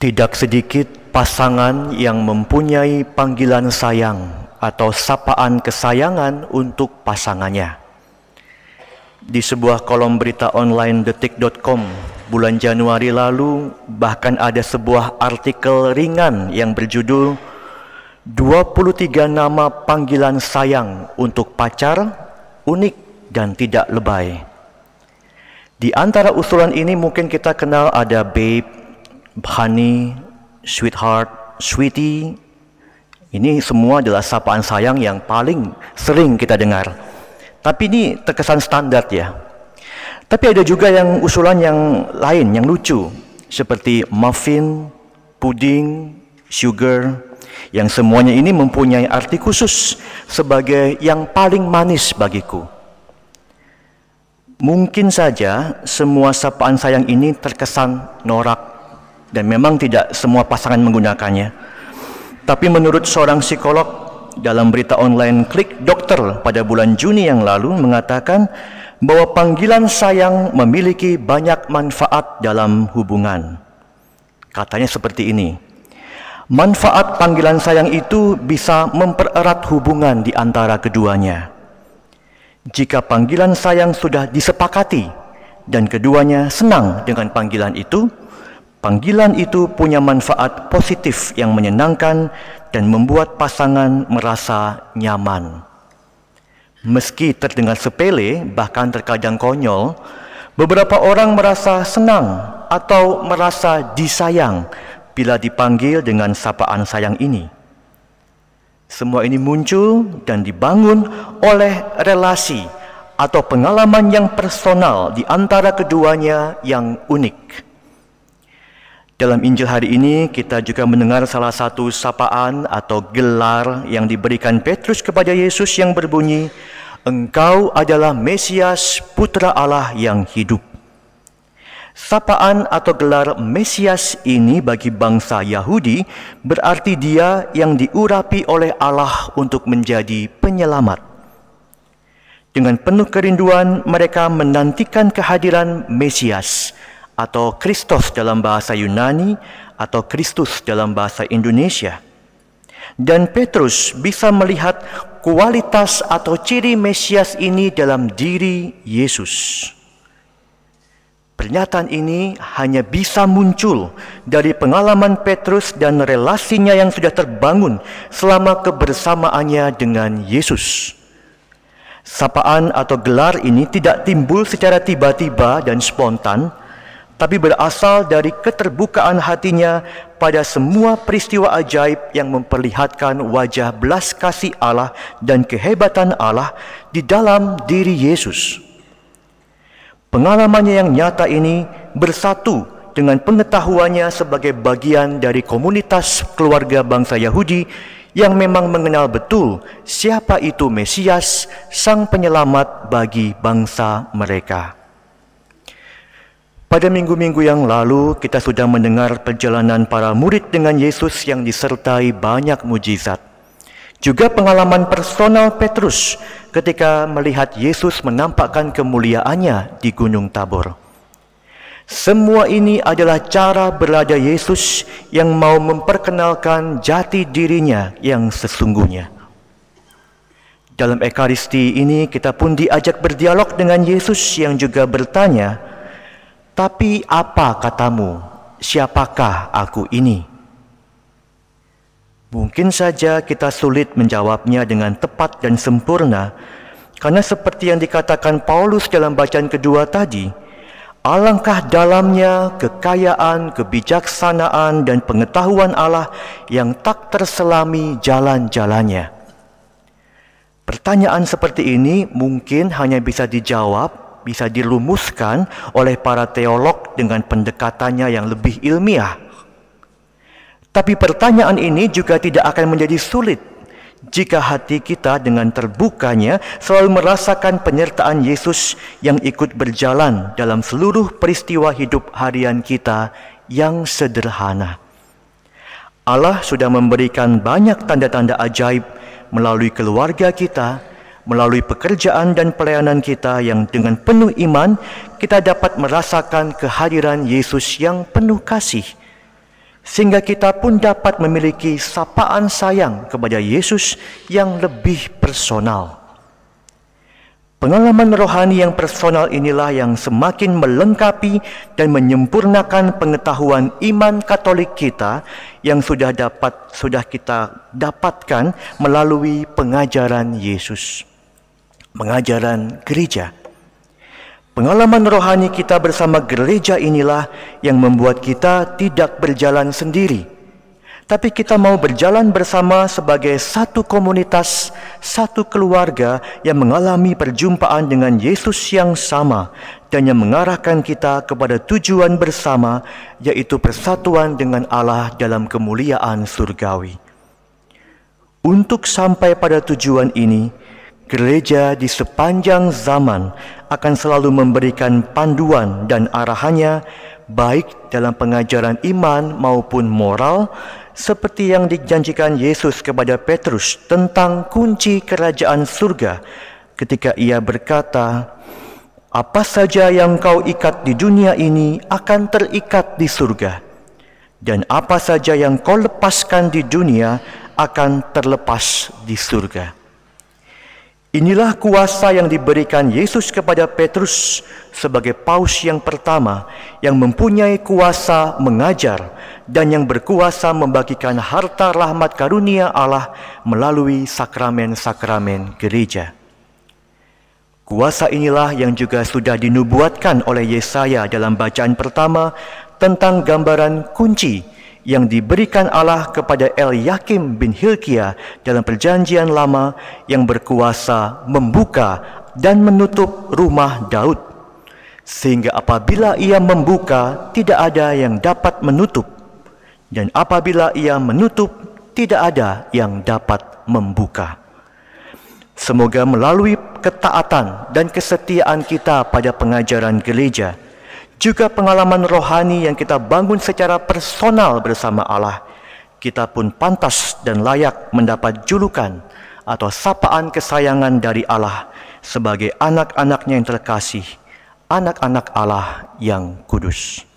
Tidak sedikit pasangan yang mempunyai panggilan sayang atau sapaan kesayangan untuk pasangannya. Di sebuah kolom berita online detik.com bulan Januari lalu, bahkan ada sebuah artikel ringan yang berjudul 23 nama panggilan sayang untuk pacar, unik dan tidak lebay. Di antara usulan ini mungkin kita kenal ada babe, honey, sweetheart, sweetie. Ini semua adalah sapaan sayang yang paling sering kita dengar. Tapi ini terkesan standar ya. Tapi ada juga yang usulan yang lain, yang lucu. Seperti muffin, puding, sugar. Yang semuanya ini mempunyai arti khusus sebagai yang paling manis bagiku. Mungkin saja semua sapaan sayang ini terkesan norak. Dan memang tidak semua pasangan menggunakannya. Tapi menurut seorang psikolog dalam berita online Klik Dokter pada bulan Juni yang lalu mengatakan bahwa panggilan sayang memiliki banyak manfaat dalam hubungan. Katanya seperti ini. Manfaat panggilan sayang itu bisa mempererat hubungan di antara keduanya. Jika panggilan sayang sudah disepakati dan keduanya senang dengan panggilan itu punya manfaat positif yang menyenangkan dan membuat pasangan merasa nyaman. Meski terdengar sepele, bahkan terkadang konyol, beberapa orang merasa senang atau merasa disayang bila dipanggil dengan sapaan sayang ini. Semua ini muncul dan dibangun oleh relasi atau pengalaman yang personal di antara keduanya yang unik. Dalam Injil hari ini kita juga mendengar salah satu sapaan atau gelar yang diberikan Petrus kepada Yesus yang berbunyi, "Engkau adalah Mesias, Putra Allah yang hidup." Sapaan atau gelar Mesias ini bagi bangsa Yahudi berarti dia yang diurapi oleh Allah untuk menjadi penyelamat. Dengan penuh kerinduan mereka menantikan kehadiran Mesias atau Kristus dalam bahasa Yunani atau Kristus dalam bahasa Indonesia. Dan Petrus bisa melihat kualitas atau ciri Mesias ini dalam diri Yesus. Pernyataan ini hanya bisa muncul dari pengalaman Petrus dan relasinya yang sudah terbangun selama kebersamaannya dengan Yesus. Sapaan atau gelar ini tidak timbul secara tiba-tiba dan spontan, tapi berasal dari keterbukaan hatinya pada semua peristiwa ajaib yang memperlihatkan wajah belas kasih Allah dan kehebatan Allah di dalam diri Yesus. Pengalamannya yang nyata ini bersatu dengan pengetahuannya sebagai bagian dari komunitas keluarga bangsa Yahudi yang memang mengenal betul siapa itu Mesias, sang penyelamat bagi bangsa mereka. Pada minggu-minggu yang lalu, kita sudah mendengar perjalanan para murid dengan Yesus yang disertai banyak mujizat. Juga pengalaman personal Petrus ketika melihat Yesus menampakkan kemuliaannya di Gunung Tabor. Semua ini adalah cara berada Yesus yang mau memperkenalkan jati dirinya yang sesungguhnya. Dalam Ekaristi ini kita pun diajak berdialog dengan Yesus yang juga bertanya, "Tapi apa katamu? Siapakah aku ini?" Mungkin saja kita sulit menjawabnya dengan tepat dan sempurna, karena seperti yang dikatakan Paulus dalam bacaan kedua tadi, alangkah dalamnya kekayaan, kebijaksanaan, dan pengetahuan Allah yang tak terselami jalan-jalannya. Pertanyaan seperti ini mungkin hanya bisa dijawab, bisa dirumuskan oleh para teolog dengan pendekatannya yang lebih ilmiah. Tapi pertanyaan ini juga tidak akan menjadi sulit jika hati kita dengan terbukanya selalu merasakan penyertaan Yesus yang ikut berjalan dalam seluruh peristiwa hidup harian kita yang sederhana. Allah sudah memberikan banyak tanda-tanda ajaib melalui keluarga kita, melalui pekerjaan dan pelayanan kita yang dengan penuh iman kita dapat merasakan kehadiran Yesus yang penuh kasih. sehingga kita pun dapat memiliki sapaan sayang kepada Yesus yang lebih personal. Pengalaman rohani yang personal inilah yang semakin melengkapi dan menyempurnakan pengetahuan iman Katolik kita yang sudah kita dapatkan melalui pengajaran Yesus, pengajaran gereja. Pengalaman rohani kita bersama gereja inilah yang membuat kita tidak berjalan sendiri, tapi kita mau berjalan bersama sebagai satu komunitas, satu keluarga yang mengalami perjumpaan dengan Yesus yang sama dan yang mengarahkan kita kepada tujuan bersama, yaitu persatuan dengan Allah dalam kemuliaan surgawi. Untuk sampai pada tujuan ini, gereja di sepanjang zaman akan selalu memberikan panduan dan arahannya, baik dalam pengajaran iman maupun moral, seperti yang dijanjikan Yesus kepada Petrus tentang kunci kerajaan surga ketika ia berkata, "Apa saja yang kau ikat di dunia ini akan terikat di surga, dan apa saja yang kau lepaskan di dunia akan terlepas di surga." Inilah kuasa yang diberikan Yesus kepada Petrus sebagai paus yang pertama yang mempunyai kuasa mengajar dan yang berkuasa membagikan harta rahmat karunia Allah melalui sakramen-sakramen gereja. Kuasa inilah yang juga sudah dinubuatkan oleh Yesaya dalam bacaan pertama tentang gambaran kunci yang diberikan Allah kepada Eliakim bin Hilkia dalam perjanjian lama yang berkuasa membuka dan menutup rumah Daud, sehingga apabila ia membuka tidak ada yang dapat menutup, dan apabila ia menutup tidak ada yang dapat membuka. Semoga melalui ketaatan dan kesetiaan kita pada pengajaran gereja, juga pengalaman rohani yang kita bangun secara personal bersama Allah, kita pun pantas dan layak mendapat julukan atau sapaan kesayangan dari Allah sebagai anak-anaknya yang terkasih, anak-anak Allah yang kudus.